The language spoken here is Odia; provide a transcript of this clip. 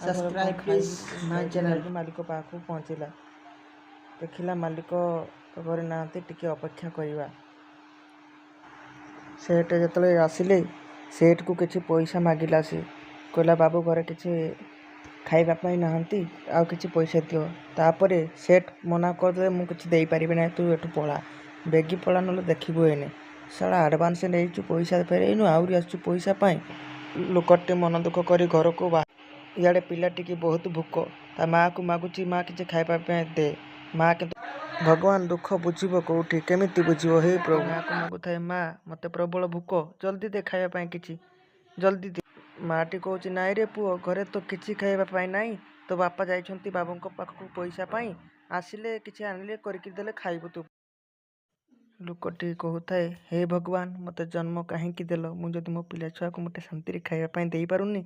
Subscribe please my channel. ମାଲିକ ପାଖକୁ ପହଞ୍ଚିଲା। ଦେଖିଲା ମାଲିକ ଘରେ ନାହାନ୍ତି, ଟିକେ ଅପେକ୍ଷା କରିବା। ସେठ ଯେତେବେଳେ ଆସିଲେ ସେଠକୁ କିଛି ପଇସା ମାଗିଲା। ସେ କହିଲା ବାବୁ ଘରେ କିଛି ଖାଇବା ପାଇଁ ନାହାନ୍ତି, ଆଉ କିଛି ପଇସା ଦିଅ। ତାପରେ ସେଠ ମନା କରିଦେଲେ ମୁଁ କିଛି ଦେଇପାରିବି ନାହିଁ, ତୁ ଏଠୁ ପଳା, ବେଗି ପଳା, ନହେଲେ ଦେଖିବୁ ଏନେ। ସାରା ଆଡ଼ଭାନ୍ସ ନେଇଛୁ, ପଇସା ଫେରେଇନୁ, ଆହୁରି ଆସୁଛୁ ପଇସା ପାଇଁ। ଲୋକଟି ମନ ଦୁଃଖ କରି ଘରକୁ ଇଆଡ଼େ ପିଲାଟିକି ବହୁତ ଭୋକ, ତା ମାଆକୁ ମାଗୁଛି ମା କିଛି ଖାଇବା ପାଇଁ ଦେ। ମା କିନ୍ତୁ ଭଗବାନ ଦୁଃଖ ବୁଝିବ କୋଉଠି, କେମିତି ବୁଝିବ? ହେ ପ୍ରଭୁ, ମାଆକୁ ମାଗୁଥାଏ ମା ମୋତେ ପ୍ରବଳ ଭୋକ, ଜଲ୍ଦି ଦେ ଖାଇବା ପାଇଁ କିଛି, ଜଲ୍ଦି ଦେ। ମାଆଟି କହୁଛି ନାଇଁ ରେ ପୁଅ, ଘରେ ତ କିଛି ଖାଇବା ପାଇଁ ନାହିଁ, ତୋ ବାପା ଯାଇଛନ୍ତି ବାବୁଙ୍କ ପାଖକୁ ପଇସା ପାଇଁ, ଆସିଲେ କିଛି ଆଣିଲେ କରିକି ଦେଲେ ଖାଇବୁ ତୁ। ଲୋକଟି କହୁଥାଏ ହେ ଭଗବାନ, ମୋତେ ଜନ୍ମ କାହିଁକି ଦେଲ? ମୁଁ ଯଦି ମୋ ପିଲା ଛୁଆକୁ ମୋତେ ଶାନ୍ତିରେ ଖାଇବା ପାଇଁ ଦେଇପାରୁନି,